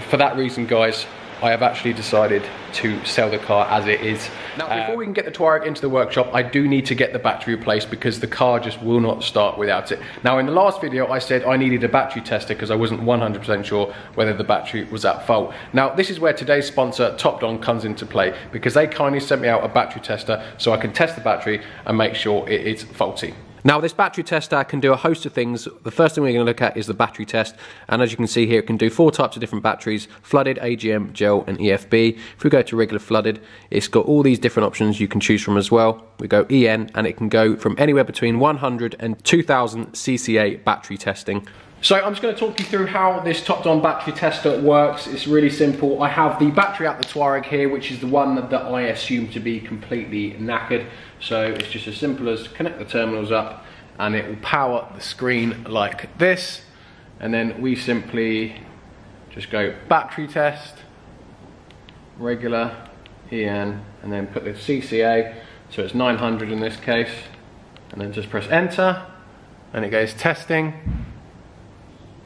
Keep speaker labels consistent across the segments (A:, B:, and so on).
A: For that reason, guys, I have actually decided to sell the car as it is. Now, before we can get the Touareg into the workshop, I do need to get the battery replaced because the car just will not start without it. Now, in the last video, I said I needed a battery tester because I wasn't 100% sure whether the battery was at fault. Now, this is where today's sponsor, TOPDON, comes into play because they kindly sent me out a battery tester so I can test the battery and make sure it is faulty. Now, this battery tester can do a host of things. The first thing we're going to look at is the battery test, and as you can see here, it can do 4 types of different batteries: flooded, AGM, gel and EFB. If we go to regular flooded, it's got all these different options you can choose from as well. We go EN, and it can go from anywhere between 100 and 2000 CCA battery testing. So I'm just going to talk you through how this TOPDON battery tester works. It's really simple. I have the battery out the Touareg here, which is the one that I assume to be completely knackered. So it's just as simple as connect the terminals up and it will power the screen like this. And then we simply just go battery test, regular, EN, and then put the CCA, so it's 900 in this case, and then just press enter and it goes testing.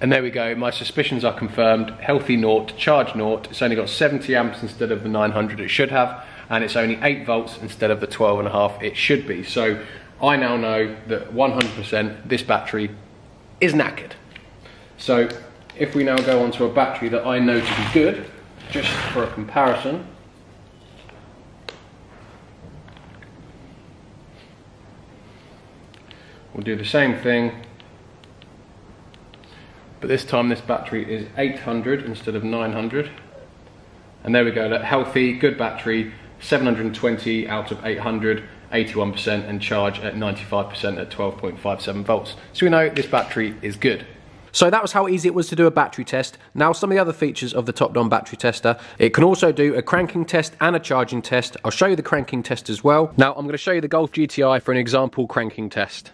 A: And there we go, my suspicions are confirmed. Healthy naught, charge naught. It's only got 70 amps instead of the 900 it should have, and it's only 8 volts instead of the 12.5 it should be. So I now know that 100% this battery is knackered. So if we now go onto a battery that I know to be good, just for a comparison, we'll do the same thing. But this time this battery is 800 instead of 900. And there we go, look, healthy, good battery, 720 out of 800, 81%, and charge at 95% at 12.57 volts. So we know this battery is good. So that was how easy it was to do a battery test. Now some of the other features of the TOPDON battery tester. It can also do a cranking test and a charging test. I'll show you the cranking test as well. Now I'm going to show you the Golf GTI for an example cranking test.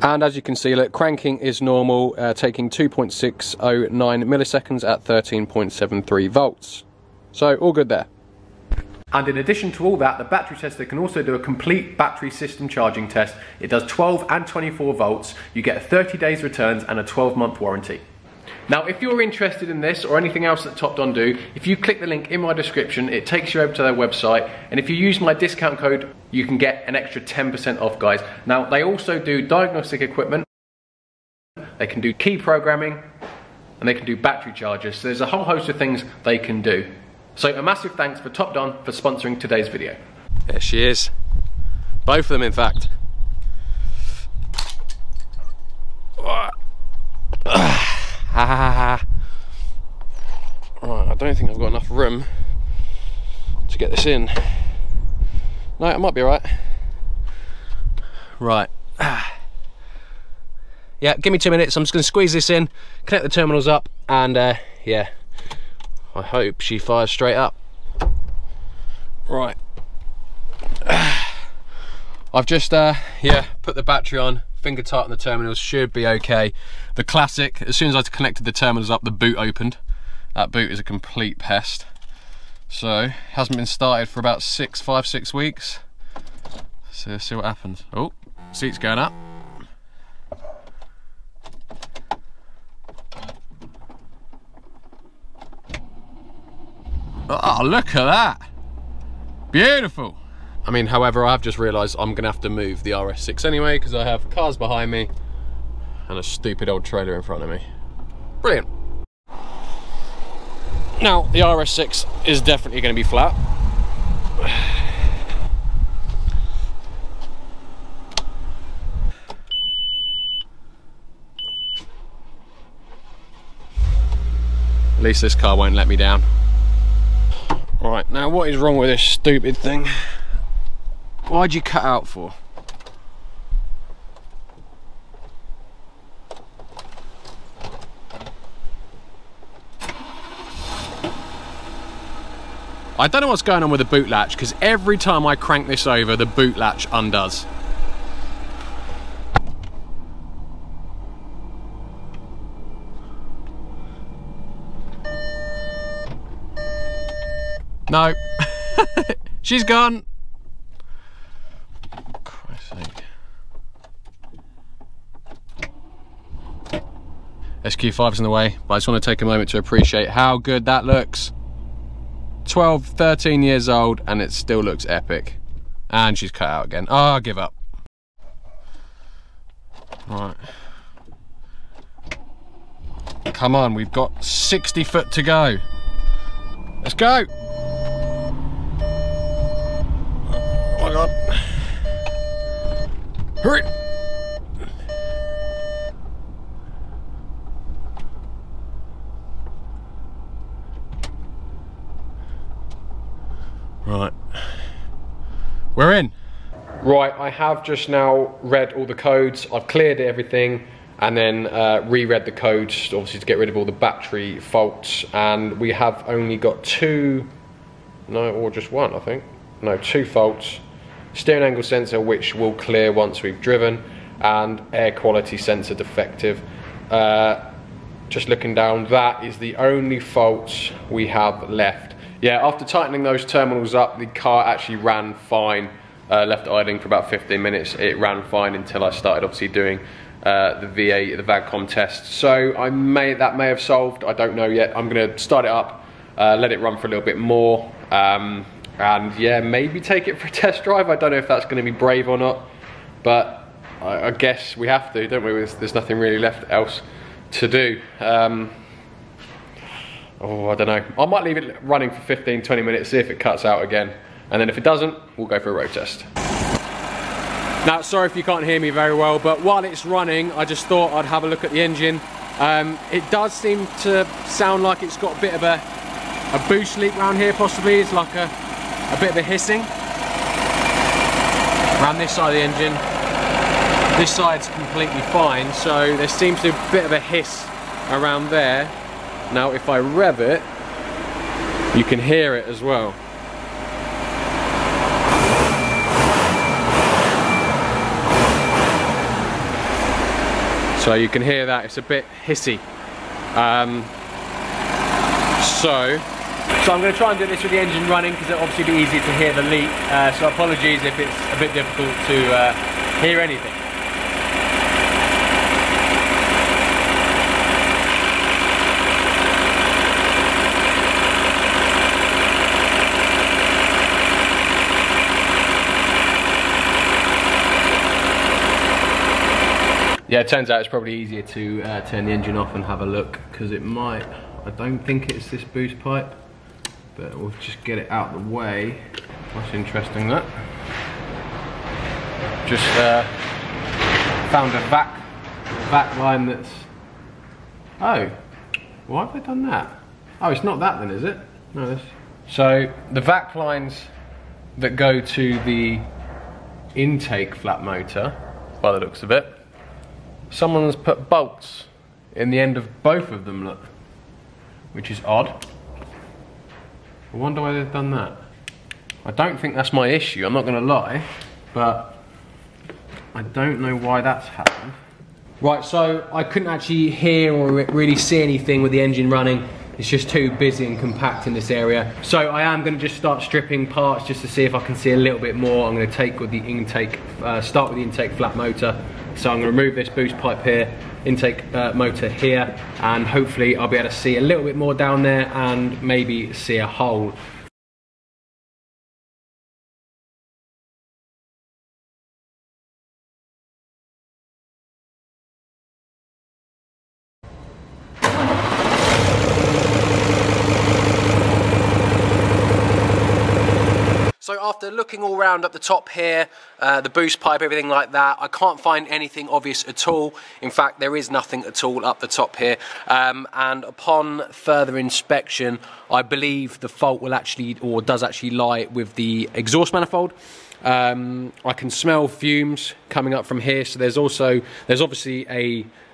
A: And as you can see, look, cranking is normal, taking 2.609 milliseconds at 13.73 volts. So all good there. And in addition to all that, the battery tester can also do a complete battery system charging test. It does 12 and 24 volts. You get 30 days returns and a 12-month warranty. Now, if you're interested in this or anything else that TOPDON do, if you click the link in my description, it takes you over to their website, and if you use my discount code, you can get an extra 10% off, guys. Now, they also do diagnostic equipment, they can do key programming, and they can do battery chargers. So there's a whole host of things they can do. So a massive thanks for TOPDON for sponsoring today's video.
B: There she is. Both of them, in fact. Right, I don't think I've got enough room to get this in. No, it might be alright. Right. Yeah, give me 2 minutes. I'm just going to squeeze this in, connect the terminals up, and yeah, I hope she fires straight up. Right. I've just yeah, put the battery on, finger tight on the terminals, should be okay. The classic, as soon as I connected the terminals up, the boot opened. That boot is a complete pest. So, hasn't been started for about 5, 6 weeks. So let's see what happens. Oh, seat's going up. Oh, look at that. Beautiful. I mean, however, I've just realised I'm going to have to move the RS6 anyway, because I have cars behind me and a stupid old trailer in front of me. Brilliant. Now, the RS6 is definitely going to be flat. At least this car won't let me down. Right, now what is wrong with this stupid thing? Why'd you cut out for? I don't know what's going on with the boot latch, because every time I crank this over, the boot latch undoes. No. She's gone. Christ's sake. SQ5's in the way, but I just want to take a moment to appreciate how good that looks. 12, 13 years old, and it still looks epic. And she's cut out again. Oh, I'll give up. Right. Come on, we've got 60 foot to go. Let's go. Oh my God. Hurry. Right. We're in. Right, I have just now read all the codes. I've cleared everything and then reread the codes, obviously to get rid of all the battery faults. And we have only got two, no, or just one, I think. No, two faults. Steering angle sensor, which will clear once we've driven, and air quality sensor defective. Just looking down, that is the only faults we have left. Yeah, after tightening those terminals up, the car actually ran fine. Left idling for about 15 minutes. It ran fine until I started obviously doing the V8, the VAGCOM test. So that may have solved, I don't know yet. I'm gonna start it up, let it run for a little bit more, and yeah, maybe take it for a test drive. I don't know if that's gonna be brave or not, but I guess we have to, don't we? There's nothing really left else to do. Oh, I don't know. I might leave it running for 15-20 minutes, see if it cuts out again. And then if it doesn't, we'll go for a road test. Now, sorry if you can't hear me very well, but while it's running, I just thought I'd have a look at the engine. It does seem to sound like it's got a bit of a boost leak around here, possibly. It's like a bit of a hissing. Around this side of the engine. This side's completely fine, so there seems to be a bit of a hiss around there. Now, if I rev it, you can hear it as well. So you can hear that, it's a bit hissy. So I'm going to try and do this with the engine running, because it'll obviously be easier to hear the leak. So apologies if it's a bit difficult to hear anything. Yeah, it turns out it's probably easier to turn the engine off and have a look, because it might, I don't think it's this boost pipe, but we'll just get it out of the way. That's interesting, that. Just found a vac line that's, oh, why have they done that? Oh, it's not that then, is it? No, this. So the vac lines that go to the intake flat motor, by the looks of it, someone's put bolts in the end of both of them, look, which is odd. I wonder why they've done that. I don't think that's my issue, I'm not going to lie, but I don't know why that's happened. Right, so I couldn't actually hear or really see anything with the engine running. It's just too busy and compact in this area. So I am going to just start stripping parts just to see if I can see a little bit more. I'm going to take with the intake, start with the intake flat motor. So I'm going to remove this boost pipe here, intake motor here, and hopefully I'll be able to see a little bit more down there and maybe see a hole. So after looking all round up the top here, the boost pipe, everything like that, I can't find anything obvious at all. In fact, there is nothing at all up the top here. And upon further inspection, I believe the fault will actually, or does actually lie with the exhaust manifold. I can smell fumes coming up from here, so there's obviously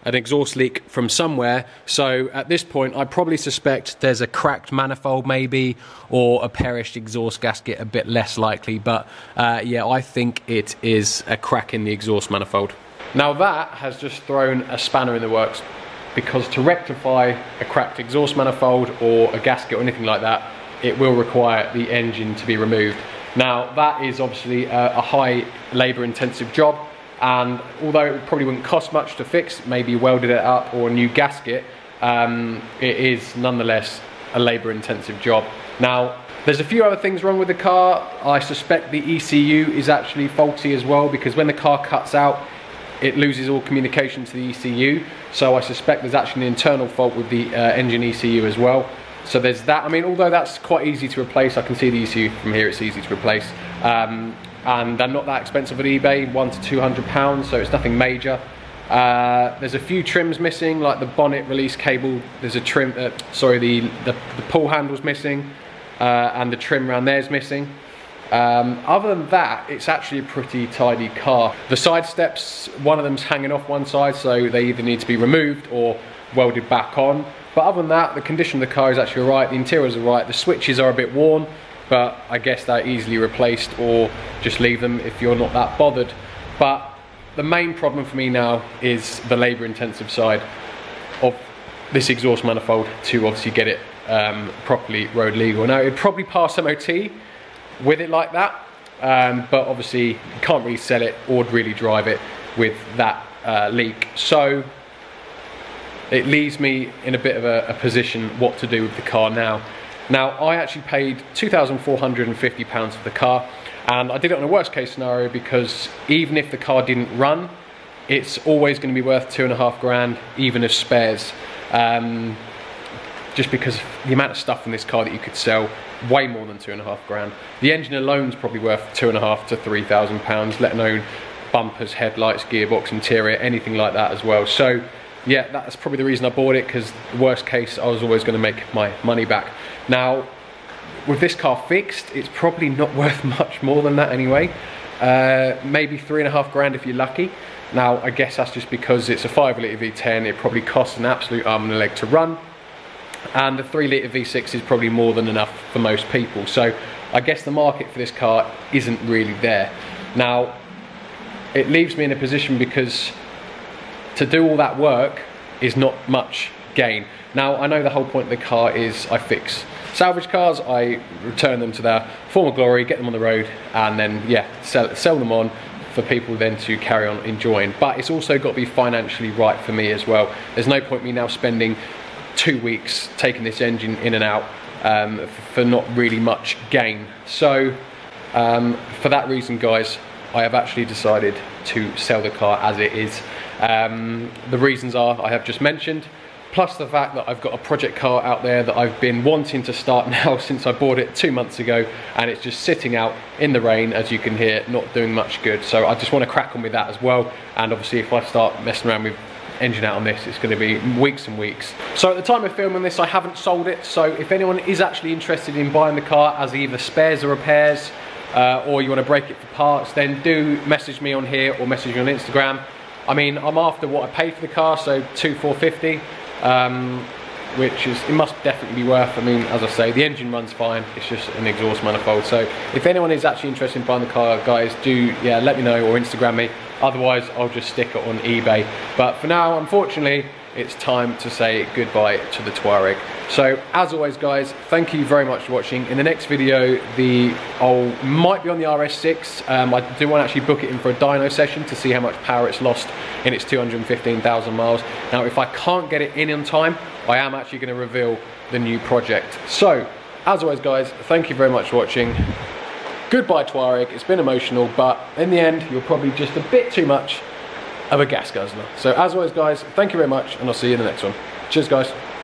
B: an exhaust leak from somewhere. So at this point I probably suspect there's a cracked manifold maybe, or a perished exhaust gasket, a bit less likely, but yeah, I think it is a crack in the exhaust manifold. Now that has just thrown a spanner in the works, because to rectify a cracked exhaust manifold or a gasket or anything like that,
A: it will require the engine to be removed. Now that is obviously a high labour intensive job, and although it probably wouldn't cost much to fix, maybe welded it up or a new gasket, it is nonetheless a labour intensive job. Now there's a few other things wrong with the car. I suspect the ECU is actually faulty as well, because when the car cuts out it loses all communication to the ECU, so I suspect there's actually an internal fault with the engine ECU as well. So there's that. I mean, although that's quite easy to replace, I can see the ECU from here, it's easy to replace, and they're not that expensive at eBay, £100 to £200, so it's nothing major. There's a few trims missing, like the bonnet release cable. There's a trim, the pull handle's missing, and the trim around there's missing. Other than that, it's actually a pretty tidy car. The side steps, one of them's hanging off one side, so they either need to be removed or welded back on. But other than that, the condition of the car is actually alright, the interiors are right, the switches are a bit worn, but I guess they're easily replaced, or just leave them if you're not that bothered. But the main problem for me now is the labour intensive side of this exhaust manifold to obviously get it properly road legal. Now it'd probably pass MOT with it like that, but obviously you can't really sell it or really drive it with that leak. So it leaves me in a bit of a position what to do with the car now. Now I actually paid £2,450 for the car, and I did it on a worst case scenario, because even if the car didn't run, it's always going to be worth £2.5 grand, even as spares. Just because of the amount of stuff in this car that you could sell, way more than £2.5 grand. The engine alone is probably worth £2,500 to £3,000, let alone bumpers, headlights, gearbox, interior, anything like that as well. So yeah, that's probably the reason I bought it, because the worst case, I was always going to make my money back. Now with this car fixed, it's probably not worth much more than that anyway. Maybe £3.5 grand if you're lucky. Now I guess that's just because it's a 5 litre V10, it probably costs an absolute arm and a leg to run, and a 3 litre V6 is probably more than enough for most people. So I guess the market for this car isn't really there. Now it leaves me in a position, because to do all that work is not much gain. Now I know the whole point of the car is I fix salvage cars, I return them to their former glory, get them on the road, and then yeah, sell them on for people then to carry on enjoying. But it's also got to be financially right for me as well. There's no point me now spending 2 weeks taking this engine in and out for not really much gain. So for that reason, guys, I have actually decided to sell the car as it is. The reasons are I have just mentioned, plus the fact that I've got a project car out there that I've been wanting to start now since I bought it 2 months ago, and it's just sitting out in the rain, as you can hear, not doing much good. So I just want to crack on with that as well, and obviously if I start messing around with engine out on this, it's going to be weeks and weeks. So at the time of filming this, I haven't sold it, so if anyone is actually interested in buying the car as either spares or repairs, or you want to break it for parts, then do message me on here or message me on Instagram. I mean, I'm after what I paid for the car, so £2,450, which is, it must definitely be worth. I mean, as I say, the engine runs fine, it's just an exhaust manifold. So if anyone is actually interested in buying the car, guys, do let me know or Instagram me. Otherwise I'll just stick it on eBay. But for now, unfortunately, it's time to say goodbye to the Touareg. So as always, guys, thank you very much for watching. In the next video, might be on the RS6. I do want to actually book it in for a dyno session to see how much power it's lost in its 215,000 miles. Now, if I can't get it in on time, I am actually going to reveal the new project. So as always, guys, thank you very much for watching. Goodbye, Touareg. It's been emotional, but in the end, you're probably just a bit too much of a gas guzzler. So as always, guys, thank you very much, and I'll see you in the next one. Cheers, guys.